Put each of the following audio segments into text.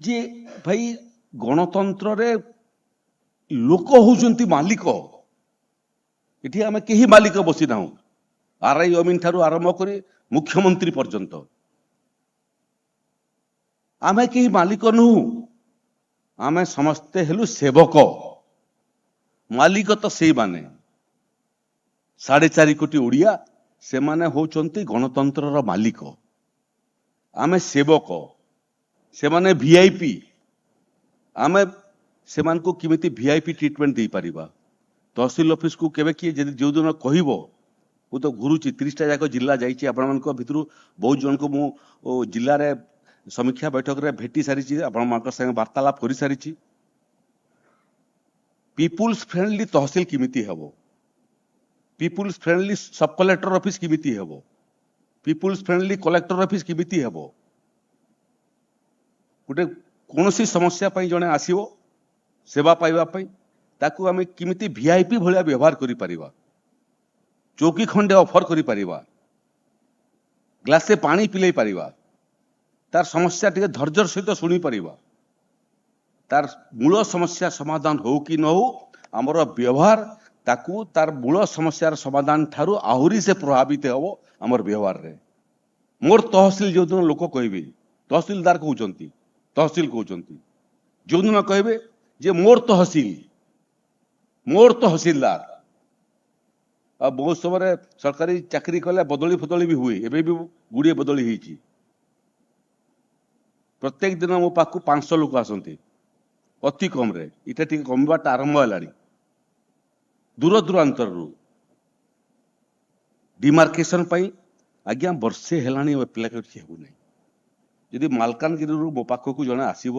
ଯେ ଭାଇ ଗଣତନ୍ତ୍ରରେ ଲୋକ ହଉଛନ୍ତି ମାଲିକ। ଏଠି ଆମେ କେହି ମାଲିକ ବସି ନାହୁଁ। ଆର୍ଆଇ ଅମିନ ଠାରୁ ଆରମ୍ଭ କରି ମୁଖ୍ୟମନ୍ତ୍ରୀ ପର୍ଯ୍ୟନ୍ତ ଆମେ କେହି ମାଲିକ ନୁହଁ। ଆମେ ସମସ୍ତେ ହେଲୁ ସେବକ। ମାଲିକ ତ ସେଇମାନେ 4.5 କୋଟି ଓଡ଼ିଆ, ସେମାନେ ହଉଛନ୍ତି ଗଣତନ୍ତ୍ରର ମାଲିକ। ଆମେ ସେବକ, ସେମାନେ ଭିଆଇପି। ଆମେ ସେମାନଙ୍କୁ କେମିତି ଭିଆଇପି ଟ୍ରିଟମେଣ୍ଟ ଦେଇପାରିବା। ତହସିଲ ଅଫିସକୁ କେବେ କିଏ ଯଦି ଯେଉଁଦିନ କହିବ, ମୁଁ ତ ଘୁରୁଛି 30ଟା ଯାକ ଜିଲ୍ଲା ଯାଇଛି, ଆପଣମାନଙ୍କ ଭିତରୁ ବହୁତ ଜଣଙ୍କୁ ମୁଁ ଜିଲ୍ଲାରେ ସମୀକ୍ଷା ବୈଠକରେ ଭେଟି ସାରିଛି, ଆପଣମାନଙ୍କ ସାଙ୍ଗେ ବାର୍ତ୍ତାଳାପ କରିସାରିଛି। ପିପୁଲ୍ସ ଫ୍ରେଣ୍ଡଲି ତହସିଲ କେମିତି ହେବ, people's friendly sub collector office କେମିତି ହେବ, ପିପୁଲ୍ସ ଫ୍ରେଣ୍ଡଲି କଲେକ୍ଟର ଅଫିସ କେମିତି ହେବ। ଗୋଟେ କୌଣସି ସମସ୍ୟା ପାଇଁ ଜଣେ ଆସିବ ସେବା ପାଇବା ପାଇଁ, ତାକୁ ଆମେ କେମିତି ଭିଆଇପି ଭଳିଆ ବ୍ୟବହାର କରିପାରିବା, ଚୌକି ଖଣ୍ଡେ ଅଫର କରିପାରିବା, ଗ୍ଲାସେ ପାଣି ପିଲେଇ ପାରିବା, ତାର ସମସ୍ୟା ଟିକେ ଧୈର୍ଯ୍ୟର ସହିତ ଶୁଣିପାରିବା, ତାର ମୂଳ ସମସ୍ୟା ସମାଧାନ ହଉ କି ନ ହଉ, ଆମର ବ୍ୟବହାର ତାକୁ ତାର ମୂଳ ସମସ୍ୟାର ସମାଧାନ ଠାରୁ ଆହୁରି ସେ ପ୍ରଭାବିତ ହେବ ଆମର ବ୍ୟବହାରରେ। ମୋର ତହସିଲ ଯେଉଁଦିନ ଲୋକ କହିବେ, ତହସିଲଦାର କହୁଛନ୍ତି, ତହସିଲ କହୁଛନ୍ତି, ଯେଉଁଦିନ କହିବେ ଯେ ମୋର ତହସିଲ, ମୋର ତହସିଲଦାର। ଆଉ ବହୁତ ସମୟରେ ସରକାରୀ ଚାକିରି କଲେ ବଦଳି ଫଦଳି ବି ହୁଏ, ଏବେ ବି ଗୁଡ଼ିଏ ବଦଳି ହେଇଛି। ପ୍ରତ୍ୟେକ ଦିନ ମୋ ପାଖକୁ 500 ଲୋକ ଆସନ୍ତି ଅତି କମରେ। ଏଇଟା ଟିକେ କମିବାଟା ଆରମ୍ଭ ହେଲାଣି। ଦୂର ଦୂରାନ୍ତରରୁ ଡିମାର୍କେସନ ପାଇଁ ଆଜ୍ଞା ବର୍ଷେ ହେଲାଣି ଏପ୍ଲାଏ କିଛି ହେଉନାହିଁ। ଯଦି ମାଲକାନଗିରିରୁ ମୋ ପାଖକୁ ଜଣେ ଆସିବ,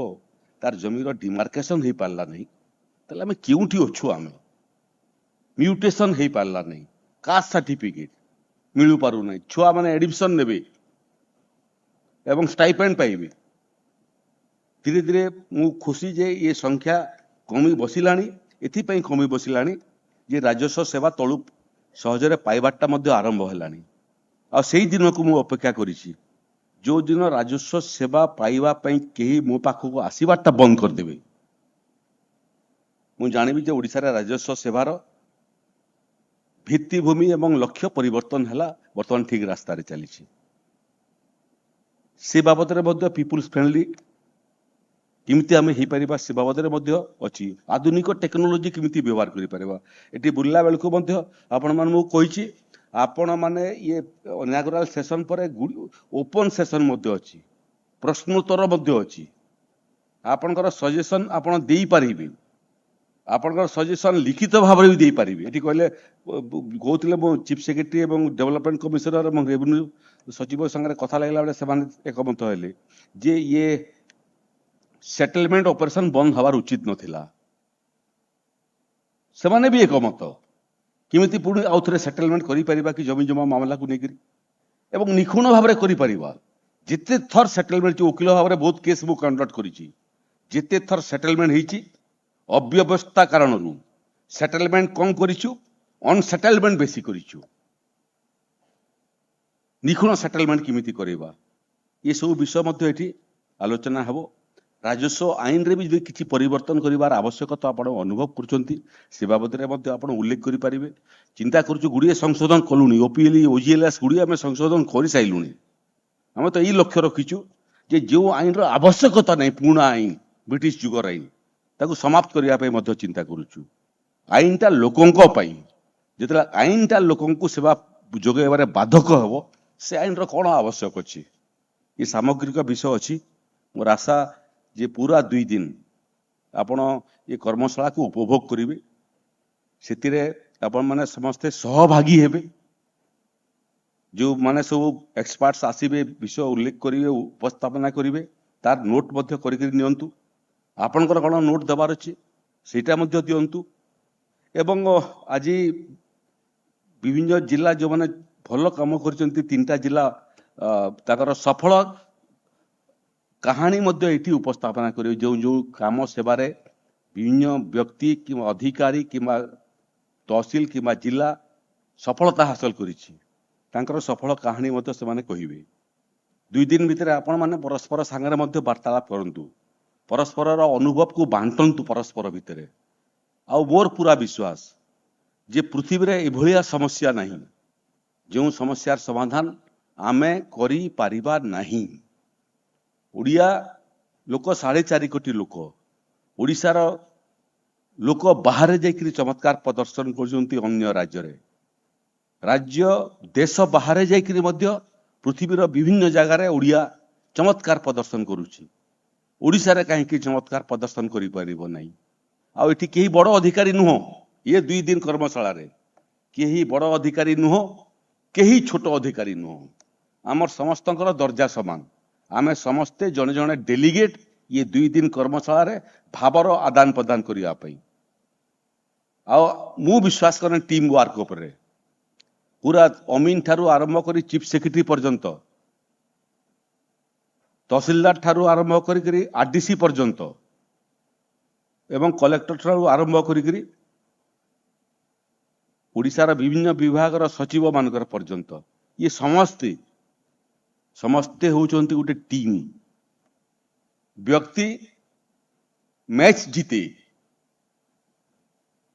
ତାର ଜମିର ଡିମାର୍କେସନ ହେଇପାରିଲା ନାହିଁ, ତାହେଲେ ଆମେ କେଉଁଠି ଅଛୁ? ଆମେ ମ୍ୟୁଟେସନ ହେଇପାରିଲା ନାହିଁ, କାଷ୍ଟ ସାର୍ଟିଫିକେଟ ମିଳିପାରୁନାହିଁ, ଛୁଆମାନେ ଏଡମିସନ ନେବେ ଏବଂ ଷ୍ଟାଇପେଣ୍ଡ ପାଇବେ। ଧୀରେ ଧୀରେ ମୁଁ ଖୁସି ଯେ ଏ ସଂଖ୍ୟା କମି ବସିଲାଣି। ଏଥିପାଇଁ କମି ବସିଲାଣି ଯେ ରାଜସ୍ୱ ସେବା ତଳୁ ସହଜରେ ପାଇବାଟା ମଧ୍ୟ ଆରମ୍ଭ ହେଲାଣି। ଆଉ ସେଇ ଦିନକୁ ମୁଁ ଅପେକ୍ଷା କରିଛି, ଯେଉଁ ଦିନ ରାଜସ୍ୱ ସେବା ପାଇବା ପାଇଁ କେହି ମୋ ପାଖକୁ ଆସିବାଟା ବନ୍ଦ କରିଦେବେ। ମୁଁ ଜାଣିବି ଯେ ଓଡ଼ିଶାରେ ରାଜସ୍ୱ ସେବାର ଭିତ୍ତିଭୂମି ଏବଂ ଲକ୍ଷ୍ୟ ପରିବର୍ତ୍ତନ ହେଲା, ବର୍ତ୍ତମାନ ଠିକ ରାସ୍ତାରେ ଚାଲିଛି। ସେ ବାବଦରେ ମଧ୍ୟ ପିପୁଲ୍ସ ଫ୍ରେଣ୍ଡଲି କେମିତି ଆମେ ହେଇପାରିବା, ସେ ବାବଦରେ ମଧ୍ୟ ଅଛି। ଆଧୁନିକ ଟେକ୍ନୋଲୋଜି କେମିତି ବ୍ୟବହାର କରିପାରିବା। ଏଠି ବୁଲିଲା ବେଳକୁ ମଧ୍ୟ ଆପଣମାନଙ୍କୁ କହିଛି, ଆପଣମାନେ ଇଏ ଇନାଗୁରାଲ ସେସନ ପରେ ଓପନ ସେସନ ମଧ୍ୟ ଅଛି, ପ୍ରଶ୍ନୋତ୍ତର ମଧ୍ୟ ଅଛି। ଆପଣଙ୍କର ସଜେସନ ଆପଣ ଦେଇପାରିବେ, ଆପଣଙ୍କର ସଜେସନ ଲିଖିତ ଭାବରେ ବି ଦେଇପାରିବେ। ଏଠି କହିଲେ କହୁଥିଲେ ମୁଁ ଚିଫ ସେକ୍ରେଟାରୀ ଏବଂ ଡେଭଲପମେଣ୍ଟ କମିଶନର ଏବଂ ରେଭିନ୍ୟୁ ସଚିବ ସାଙ୍ଗରେ କଥା ଲାଗିଲା ବେଳେ ସେମାନେ ଏକମତ ହେଲେ ଯେ ଇଏ ସେଟଲମେଣ୍ଟ ଅପରେସନ ବନ୍ଦ ହେବାର ଉଚିତ ନଥିଲା। ସେମାନେ ବି ଏକମତ, କେମିତି ପୁଣି ଆଉ ଥରେ ସେଟଲମେଣ୍ଟ କରିପାରିବା କି ଜମି ଜମା ମାମଲାକୁ ନେଇକରି, ଏବଂ ନିଖୁଣ ଭାବରେ କରିପାରିବା। ଯେତେ ଥର ସେଟଲମେଣ୍ଟ, ଓକିଲ ଭାବରେ ବହୁତ କେସ୍ ମୁଁ କଣ୍ଡକ୍ଟ କରିଛି, ଯେତେ ଥର ସେଟଲମେଣ୍ଟ ହେଇଛି ଅବ୍ୟବସ୍ଥା କାରଣରୁ ସେଟଲମେଣ୍ଟ କମ କରିଛୁ, ଅନସେଟଲମେଣ୍ଟ ବେଶୀ କରିଛୁ। ନିଖୁଣ ସେଟଲମେଣ୍ଟ କେମିତି କରିବା, ଏସବୁ ବିଷୟ ମଧ୍ୟ ଏଠି ଆଲୋଚନା ହେବ। ରାଜସ୍ୱ ଆଇନରେ ବି ଯଦି କିଛି ପରିବର୍ତ୍ତନ କରିବାର ଆବଶ୍ୟକତା ଆପଣ ଅନୁଭବ କରୁଛନ୍ତି, ସେ ବାବଦରେ ମଧ୍ୟ ଆପଣ ଉଲ୍ଲେଖ କରିପାରିବେ। ଚିନ୍ତା କରୁଛୁ, ଗୁଡ଼ିଏ ସଂଶୋଧନ କଲୁଣି, ଓପିଏଲ ଓଜିଏଲଏସ୍ ଗୁଡ଼ିଏ ଆମେ ସଂଶୋଧନ କରିସାରିଲୁଣି। ଆମେ ତ ଏଇ ଲକ୍ଷ୍ୟ ରଖିଛୁ ଯେ ଯେଉଁ ଆଇନର ଆବଶ୍ୟକତା ନାହିଁ, ପୁରୁଣା ଆଇନ, ବ୍ରିଟିଶ ଯୁଗର ଆଇନ, ତାକୁ ସମାପ୍ତ କରିବା ପାଇଁ ମଧ୍ୟ ଚିନ୍ତା କରୁଛୁ। ଆଇନଟା ଲୋକଙ୍କ ପାଇଁ, ଯେତେବେଳେ ଆଇନଟା ଲୋକଙ୍କୁ ସେବା ଯୋଗାଇବାରେ ବାଧକ ହେବ, ସେ ଆଇନର କ'ଣ ଆବଶ୍ୟକ ଅଛି? ଏ ସାମଗ୍ରିକ ବିଷୟ ଅଛି। ମୋର ଆଶା ଯେ ପୁରା 2 ଦିନ ଆପଣ ଏ କର୍ମଶାଳାକୁ ଉପଭୋଗ କରିବେ, ସେଥିରେ ଆପଣମାନେ ସମସ୍ତେ ସହଭାଗୀ ହେବେ। ଯେଉଁମାନେ ସବୁ ଏକ୍ସପର୍ଟସ ଆସିବେ, ବିଷୟ ଉଲ୍ଲେଖ କରିବେ, ଉପସ୍ଥାପନା କରିବେ, ତାର ନୋଟ୍ ମଧ୍ୟ କରିକି ନିଅନ୍ତୁ। ଆପଣଙ୍କର କ'ଣ ନୋଟ୍ ଦେବାର ଅଛି ସେଇଟା ମଧ୍ୟ ଦିଅନ୍ତୁ। ଏବଂ ଆଜି ବିଭିନ୍ନ ଜିଲ୍ଲା ଯେଉଁମାନେ ଭଲ କାମ କରିଛନ୍ତି, 3ଟା ଜିଲ୍ଲା ତାଙ୍କର ସଫଳ କାହାଣୀ ମଧ୍ୟ ଏଠି ଉପସ୍ଥାପନା କରିବେ। ଯେଉଁ ଯେଉଁ କାମ ସେବାରେ ବିଭିନ୍ନ ବ୍ୟକ୍ତି କିମ୍ବା ଅଧିକାରୀ କିମ୍ବା ତହସିଲ କିମ୍ବା ଜିଲ୍ଲା ସଫଳତା ହାସଲ କରିଛି, ତାଙ୍କର ସଫଳ କାହାଣୀ ମଧ୍ୟ ସେମାନେ କହିବେ। 2 ଦିନ ଭିତରେ ଆପଣମାନେ ପରସ୍ପର ସାଙ୍ଗରେ ମଧ୍ୟ ବାର୍ତ୍ତାଳାପ କରନ୍ତୁ। परस्पर अनुभव को बांटंतु परस्पर भितर आउ मोर पूरा विश्वास जे पृथ्वी रे एभलिया समस्या नहीं जो समस्यार समाधान आमे करी पारिबा नहीं। ओडिया लोक 4.5 कोटी लोक ओडिशार लोक बाहर जाइकरी चमत्कार प्रदर्शन करजंती अन्य राज्य देश बाहर जाइकरी मध्य पृथ्वीर विभिन्न जगार ओडिया चमत्कार प्रदर्शन करुछि। ओडिशा रे काहेकि चमत्कार प्रदर्शन करि परिबो नहीं। आ एठी केही बड़ अधिकारी नुह ये 2 दिन कर्मशाला रे केही बड़ अधिकारी नुह केही छोट अधिकारी नुह आमर समस्तंकर दर्जा समान आमे समस्ते जने जने डेलीगेट ये 2 दिन कर्मशाला रे भावर आदान प्रदान करिया पई आ मु विश्वास करन टीम वर्क ऊपर पूरा अमीन ठारू आरंभ करी चीफ सेक्रेटरी पर्यंत तहसीलदार ठारू आरंभ करी आरडीसी पर्यंत एवं कलेक्टर ठारू आरंभ करी ओडिशार विभिन्न विभाग सचिव मानकर पर्यंत ये समस्ते समस्ते होउचंती गोटे टीम। व्यक्ति मैच जीते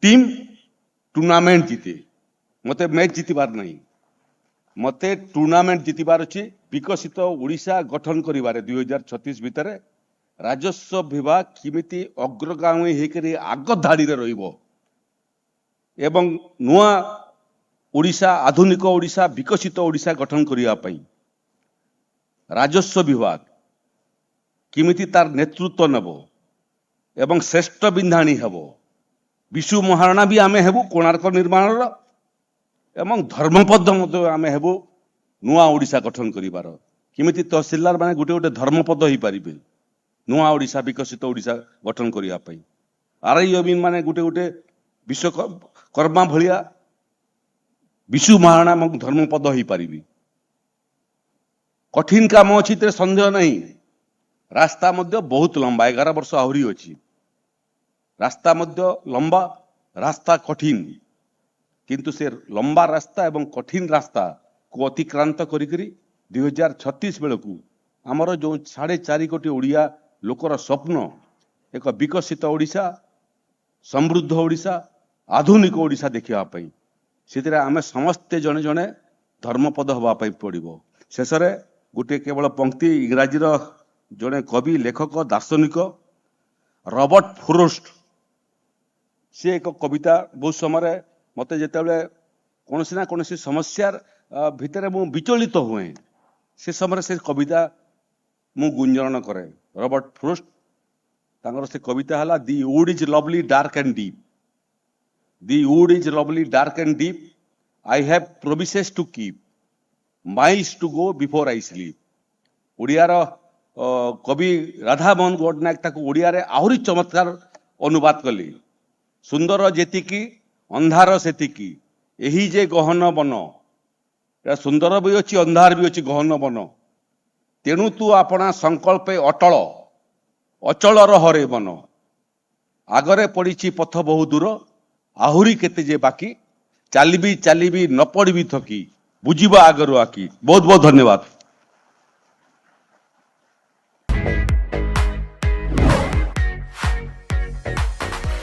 टीम टूर्नामेंट जीते मते मैच जीतिबार नहीं मते टूर्नामेंट जीतिबार अछि। विकसित ओडिशा गठन करिबारे 2036 भितर राजस्व विभाग किमिति अग्रगामी हेकरी आग धाड़ी रे रहिबो एवं नुआ ओडिशा आधुनिक ओडिशा विकसित ओडिशा गठन करिया पई राजस्व विभाग किमिति तार नेतृत्व नेबो एवं श्रेष्ठ बिंधाणी हेबो। विशु महाराणा भी आमे हेबु कोणार्क निर्माण एवं धर्मपद मध्य आमे हेबु नुआ ओडिशा गठन करिबार किमिति तहसीलदार माने गोटे गोटे धर्मपद होई परिबे नुआ ओडिशा विकसित ओडिशा गठन करिया पई। आरई अमीन माने गोटे गोटे विश्वकर्मा भलिया विशु महाराणा मग धर्मपद होई परिबे। कठिन काम अछि ते संदेह नहीं। रास्ता मध्य बहुत लंबा 11 वर्ष आहुरी अछि रास्ता मध्य लंबा रास्ता कठिन किंतु से लंबा रास्ता एवं कठिन रास्ता को अतिक्रांत करी 2036 बेलू आमर जो 4.5 कोटी ओडिया लोकर स्वप्न एक विकसित ओडिशा समृद्ध ओडिशा आधुनिक ओडिशा देखा से आमे समस्ते जने जने धर्मपद हवा पड़ो। शेष गोटे केवल पंक्ति इंग्राजी जड़े कवि लेखक दार्शनिक रॉबर्ट फ्रोस्ट से एक कविता बहुत समय मत जिते कौन ना कौन समस्यार भितर मु विचलित हुए से समय से कविता मु गुंजन करे। रॉबर्ट फ्रोस्ट तांकर से कविता हला the wood is lovely dark and deep the wood is lovely dark and deep I have promises to keep miles to go before I sleep. ओडियार कवि राधा मोहन गौडनायक ताको ओडिया रे आहुरी चमत्कार अनुवाद कली। सुंदर जेतिकी अंधार सेतिकी एही जे गहन बन सुंदर भी अच्छी अंधार भी अच्छी गहन बन तेणु तू अपना संकल्पे अटल अचल हरे बन आगरे पड़ी पथ बहु दूर आहुरी केते जे बाकी चालिबी चालिबी न पड़बी थकी बुझिबा आगरु आकी। बहुत बहुत धन्यवाद।